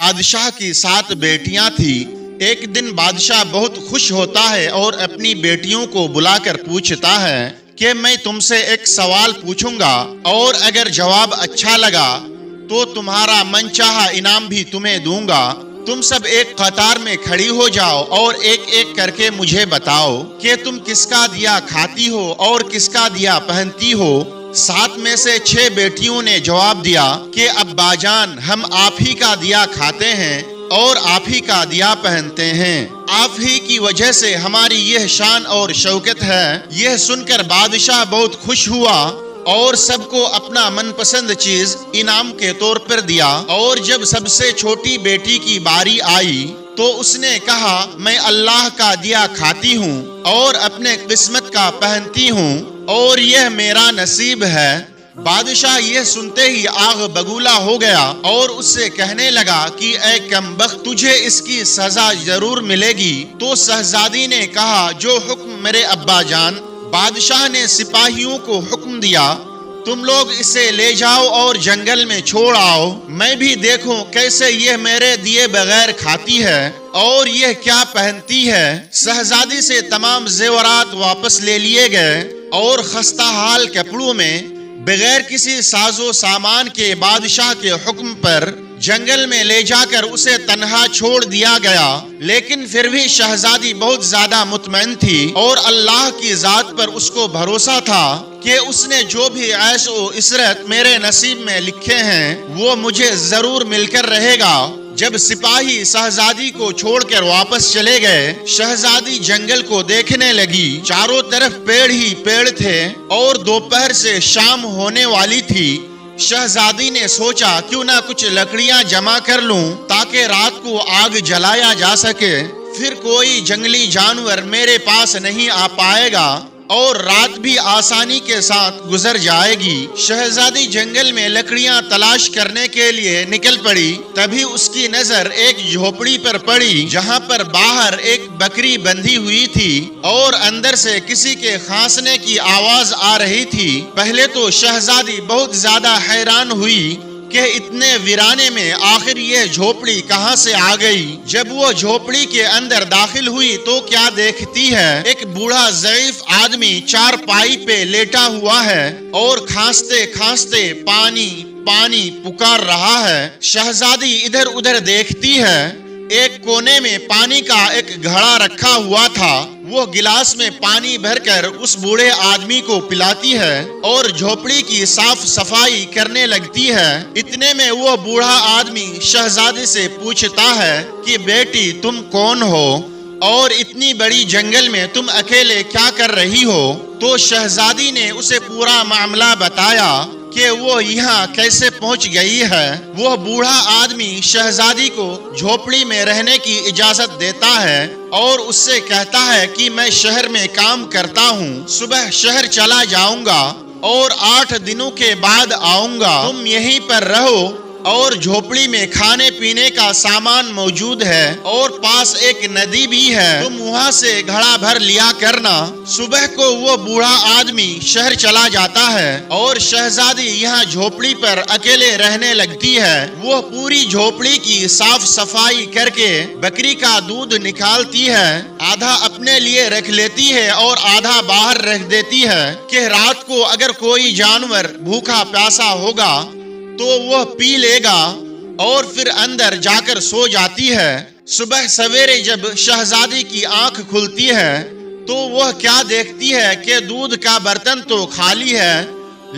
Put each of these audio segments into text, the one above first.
بادشاہ کی 7 بیٹیاں تھیں۔ ایک دن بادشاہ بہت خوش ہوتا ہے اور اپنی بیٹیوں کو بلا کر پوچھتا ہے کہ میں تم سے ایک سوال پوچھوں گا اور اگر جواب اچھا لگا تو تمہارا من چاہا انعام بھی تمہیں دوں گا۔ تم سب ایک قطار میں کھڑی ہو جاؤ اور ایک ایک کر کے مجھے بتاؤ کہ تم کس کا دیا کھاتی ہو اور کس کا دیا پہنتی ہو۔ 7 میں سے 6 بیٹیوں نے جواب دیا کہ ابا جان ہم آپ ہی کا دیا کھاتے ہیں اور آپ ہی کا دیا پہنتے ہیں، آپ ہی کی وجہ سے ہماری یہ شان اور شوکت ہے۔ یہ سن کر بادشاہ بہت خوش ہوا اور سب کو اپنا من پسند چیز انعام کے طور پر دیا۔ اور جب سب سے چھوٹی بیٹی کی باری آئی تو اس نے کہا میں اللہ کا دیا کھاتی ہوں اور اپنے قسمت کا پہنتی ہوں اور یہ میرا نصیب ہے۔ بادشاہ یہ سنتے ہی آگ بگولا ہو گیا اور اس سے کہنے لگا کہ اے کمبخت تجھے اس کی سزا ضرور ملے گی۔ تو شہزادی نے کہا جو حکم میرے ابا جان۔ بادشاہ نے سپاہیوں کو حکم دیا تم لوگ اسے لے جاؤ اور جنگل میں چھوڑ آؤ، میں بھی دیکھوں کیسے یہ میرے دیے بغیر کھاتی ہے اور یہ کیا پہنتی ہے۔ شہزادی سے تمام زیورات واپس لے لیے گئے اور خستہ حال کپڑوں میں بغیر کسی ساز و سامان کے بادشاہ کے حکم پر جنگل میں لے جا کر اسے تنہا چھوڑ دیا گیا۔ لیکن پھر بھی شہزادی بہت زیادہ مطمئن تھی اور اللہ کی ذات پر اس کو بھروسہ تھا کہ اس نے جو بھی عیش و عشرت میرے نصیب میں لکھے ہیں وہ مجھے ضرور مل کر رہے گا۔ جب سپاہی شہزادی کو چھوڑ کر واپس چلے گئے، شہزادی جنگل کو دیکھنے لگی۔ چاروں طرف پیڑ ہی پیڑ تھے اور دوپہر سے شام ہونے والی تھی۔ شہزادی نے سوچا کیوں نہ کچھ لکڑیاں جمع کر لوں تاکہ رات کو آگ جلایا جا سکے، پھر کوئی جنگلی جانور میرے پاس نہیں آ پائے گا اور رات بھی آسانی کے ساتھ گزر جائے گی۔ شہزادی جنگل میں لکڑیاں تلاش کرنے کے لیے نکل پڑی۔ تبھی اس کی نظر ایک جھوپڑی پر پڑی جہاں پر باہر ایک بکری بندھی ہوئی تھی اور اندر سے کسی کے کھانسنے کی آواز آ رہی تھی۔ پہلے تو شہزادی بہت زیادہ حیران ہوئی کہ اتنے ویرانے میں آخر یہ جھوپڑی کہاں سے آ گئی۔ جب وہ جھوپڑی کے اندر داخل ہوئی تو کیا دیکھتی ہے، ایک بوڑھا ضعیف آدمی چارپائی پہ لیٹا ہوا ہے اور کھانستے کھانستے پانی پانی پکار رہا ہے۔ شہزادی ادھر ادھر دیکھتی ہے، ایک کونے میں پانی کا ایک گھڑا رکھا ہوا تھا۔ وہ گلاس میں پانی بھر کر اس بوڑھے آدمی کو پلاتی ہے اور جھوپڑی کی صاف صفائی کرنے لگتی ہے۔ اتنے میں وہ بوڑھا آدمی شہزادی سے پوچھتا ہے کہ بیٹی تم کون ہو اور اتنی بڑی جنگل میں تم اکیلے کیا کر رہی ہو؟ تو شہزادی نے اسے پورا معاملہ بتایا کہ وہ یہاں کیسے پہنچ گئی ہے۔ وہ بوڑھا آدمی شہزادی کو جھوپڑی میں رہنے کی اجازت دیتا ہے اور اس سے کہتا ہے کہ میں شہر میں کام کرتا ہوں، صبح شہر چلا جاؤں گا اور 8 دنوں کے بعد آؤں گا، تم یہیں پر رہو اور جھوپڑی میں کھانے پینے کا سامان موجود ہے اور پاس ایک ندی بھی ہے، تم وہاں سے گھڑا بھر لیا کرنا۔ صبح کو وہ بوڑھا آدمی شہر چلا جاتا ہے اور شہزادی یہاں جھوپڑی پر اکیلے رہنے لگتی ہے۔ وہ پوری جھوپڑی کی صاف صفائی کر کے بکری کا دودھ نکالتی ہے، آدھا اپنے لیے رکھ لیتی ہے اور آدھا باہر رکھ دیتی ہے کہ رات کو اگر کوئی جانور بھوکا پیاسا ہوگا تو وہ پی لے گا اور پھر اندر جا کر سو جاتی ہے۔ صبح سویرے جب شہزادی کی آنکھ کھلتی ہے تو وہ کیا دیکھتی ہے کہ دودھ کا برتن تو خالی ہے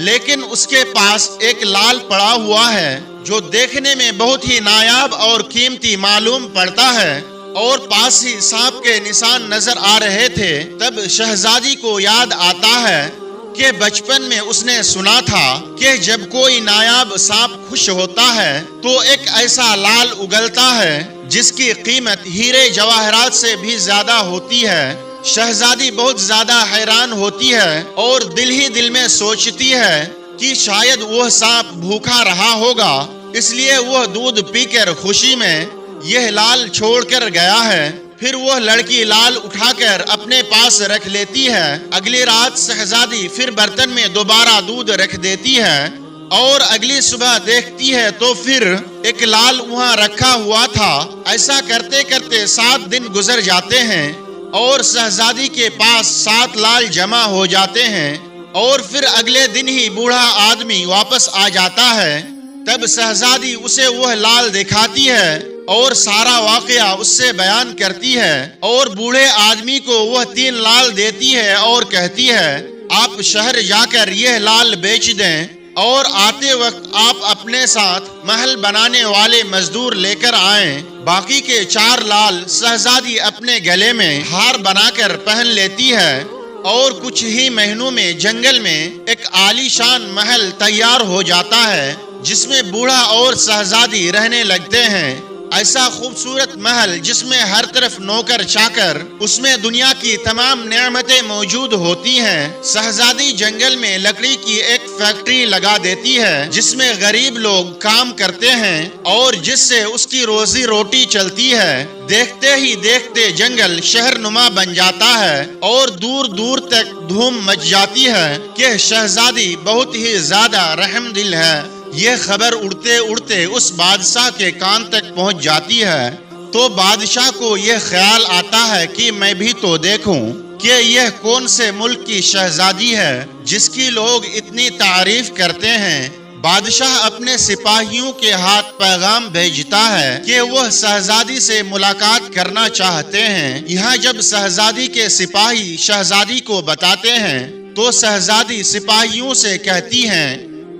لیکن اس کے پاس ایک لال پڑا ہوا ہے جو دیکھنے میں بہت ہی نایاب اور قیمتی معلوم پڑتا ہے اور پاس ہی سانپ کے نشان نظر آ رہے تھے۔ تب شہزادی کو یاد آتا ہے کہ بچپن میں اس نے سنا تھا کہ جب کوئی نایاب سانپ خوش ہوتا ہے تو ایک ایسا لال اگلتا ہے جس کی قیمت ہیرے جواہرات سے بھی زیادہ ہوتی ہے۔ شہزادی بہت زیادہ حیران ہوتی ہے اور دل ہی دل میں سوچتی ہے کہ شاید وہ سانپ بھوکا رہا ہوگا، اس لیے وہ دودھ پی کر خوشی میں یہ لال چھوڑ کر گیا ہے۔ پھر وہ لڑکی لال اٹھا کر اپنے پاس رکھ لیتی ہے۔ اگلی رات شہزادی پھر برتن میں دوبارہ دودھ رکھ دیتی ہے اور اگلی صبح دیکھتی ہے تو پھر ایک لال وہاں رکھا ہوا تھا۔ ایسا کرتے کرتے 7 دن گزر جاتے ہیں اور شہزادی کے پاس 7 لال جمع ہو جاتے ہیں، اور پھر اگلے دن ہی بوڑھا آدمی واپس آ جاتا ہے۔ تب شہزادی اسے وہ لال دکھاتی ہے اور سارا واقعہ اس سے بیان کرتی ہے، اور بوڑھے آدمی کو وہ 3 لال دیتی ہے اور کہتی ہے آپ شہر جا کر یہ لال بیچ دیں، اور آتے وقت آپ اپنے ساتھ محل بنانے والے مزدور لے کر آئیں۔ باقی کے 4 لال شہزادی اپنے گلے میں ہار بنا کر پہن لیتی ہے، اور کچھ ہی مہینوں میں جنگل میں ایک عالی شان محل تیار ہو جاتا ہے جس میں بوڑھا اور شہزادی رہنے لگتے ہیں۔ ایسا خوبصورت محل جس میں ہر طرف نوکر چاکر، اس میں دنیا کی تمام نعمتیں موجود ہوتی ہیں۔ شہزادی جنگل میں لکڑی کی ایک فیکٹری لگا دیتی ہے جس میں غریب لوگ کام کرتے ہیں اور جس سے اس کی روزی روٹی چلتی ہے۔ دیکھتے ہی دیکھتے جنگل شہر نما بن جاتا ہے اور دور دور تک دھوم مچ جاتی ہے کہ شہزادی بہت ہی زیادہ رحم دل ہے۔ یہ خبر اڑتے اڑتے اس بادشاہ کے کان تک پہنچ جاتی ہے، تو بادشاہ کو یہ خیال آتا ہے کہ میں بھی تو دیکھوں کہ یہ کون سے ملک کی شہزادی ہے جس کی لوگ اتنی تعریف کرتے ہیں۔ بادشاہ اپنے سپاہیوں کے ہاتھ پیغام بھیجتا ہے کہ وہ شہزادی سے ملاقات کرنا چاہتے ہیں۔ یہاں جب شہزادی کے سپاہی شہزادی کو بتاتے ہیں تو شہزادی سپاہیوں سے کہتی ہیں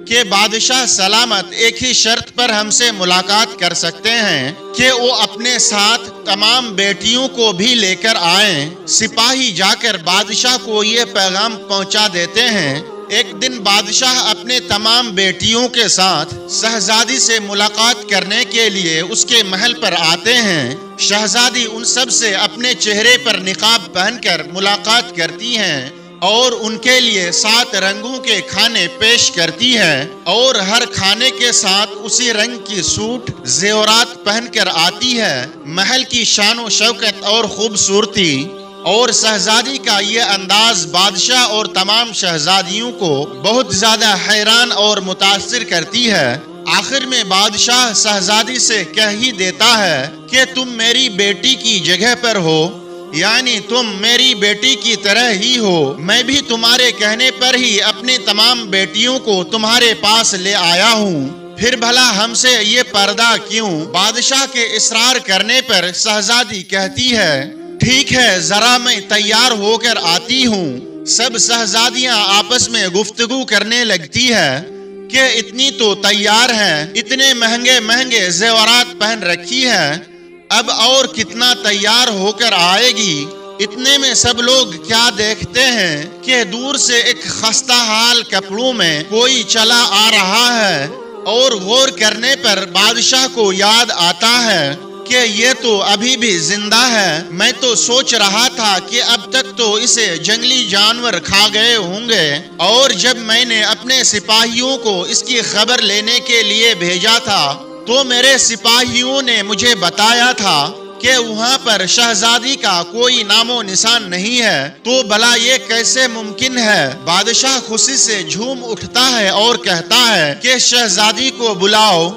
کہ بادشاہ سلامت ایک ہی شرط پر ہم سے ملاقات کر سکتے ہیں کہ وہ اپنے ساتھ تمام بیٹیوں کو بھی لے کر آئیں۔ سپاہی جا کر بادشاہ کو یہ پیغام پہنچا دیتے ہیں۔ ایک دن بادشاہ اپنے تمام بیٹیوں کے ساتھ شہزادی سے ملاقات کرنے کے لیے اس کے محل پر آتے ہیں۔ شہزادی ان سب سے اپنے چہرے پر نقاب پہن کر ملاقات کرتی ہیں اور ان کے لیے 7 رنگوں کے کھانے پیش کرتی ہے، اور ہر کھانے کے ساتھ اسی رنگ کی سوٹ زیورات پہن کر آتی ہے۔ محل کی شان و شوکت اور خوبصورتی اور شہزادی کا یہ انداز بادشاہ اور تمام شہزادیوں کو بہت زیادہ حیران اور متاثر کرتی ہے۔ آخر میں بادشاہ شہزادی سے کہہ ہی دیتا ہے کہ تم میری بیٹی کی جگہ پر ہو، یعنی تم میری بیٹی کی طرح ہی ہو۔ میں بھی تمہارے کہنے پر ہی اپنی تمام بیٹیوں کو تمہارے پاس لے آیا ہوں، پھر بھلا ہم سے یہ پردہ کیوں؟ بادشاہ کے اصرار کرنے پر شہزادی کہتی ہے ٹھیک ہے، ذرا میں تیار ہو کر آتی ہوں۔ سب شہزادیاں آپس میں گفتگو کرنے لگتی ہے کہ اتنی تو تیار ہے، اتنے مہنگے مہنگے زیورات پہن رکھی ہے، اب اور کتنا تیار ہو کر آئے گی؟ اتنے میں سب لوگ کیا دیکھتے ہیں کہ دور سے ایک خستہ حال کپڑوں میں کوئی چلا آ رہا ہے، اور غور کرنے پر بادشاہ کو یاد آتا ہے کہ یہ تو ابھی بھی زندہ ہے۔ میں تو سوچ رہا تھا کہ اب تک تو اسے جنگلی جانور کھا گئے ہوں گے، اور جب میں نے اپنے سپاہیوں کو اس کی خبر لینے کے لیے بھیجا تھا تو میرے سپاہیوں نے مجھے بتایا تھا کہ وہاں پر شہزادی کا کوئی نام و نشان نہیں ہے، تو بھلا یہ کیسے ممکن ہے؟ بادشاہ خوشی سے جھوم اٹھتا ہے اور کہتا ہے کہ شہزادی کو بلاؤ،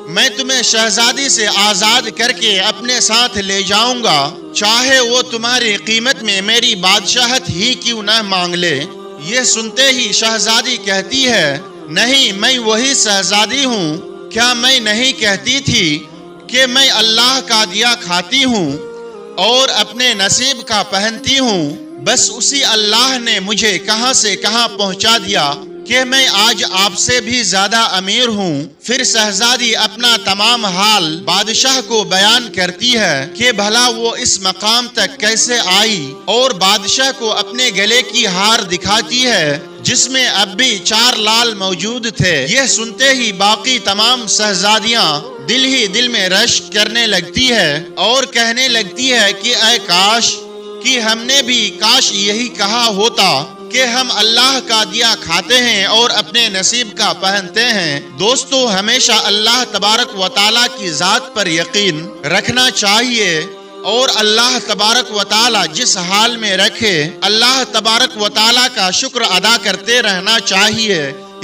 میں تمہیں شہزادی سے آزاد کر کے اپنے ساتھ لے جاؤں گا، چاہے وہ تمہاری قیمت میں میری بادشاہت ہی کیوں نہ مانگ لے۔ یہ سنتے ہی شہزادی کہتی ہے نہیں، میں وہی شہزادی ہوں، کیا میں نہیں کہتی تھی کہ میں اللہ کا دیا کھاتی ہوں اور اپنے نصیب کا پہنتی ہوں؟ بس اسی اللہ نے مجھے کہاں سے کہاں پہنچا دیا کہ میں آج آپ سے بھی زیادہ امیر ہوں۔ پھر شہزادی اپنا تمام حال بادشاہ کو بیان کرتی ہے کہ بھلا وہ اس مقام تک کیسے آئی، اور بادشاہ کو اپنے گلے کی ہار دکھاتی ہے جس میں اب بھی 4 لال موجود تھے۔ یہ سنتے ہی باقی تمام شہزادیاں دل ہی دل میں رشک کرنے لگتی ہے اور کہنے لگتی ہے کہ اے کاش کہ ہم نے بھی کاش یہی کہا ہوتا کہ ہم اللہ کا دیا کھاتے ہیں اور اپنے نصیب کا پہنتے ہیں۔ دوستو، ہمیشہ اللہ تبارک و تعالیٰ کی ذات پر یقین رکھنا چاہیے، اور اللہ تبارک و تعالیٰ جس حال میں رکھے اللہ تبارک و تعالیٰ کا شکر ادا کرتے رہنا چاہیے۔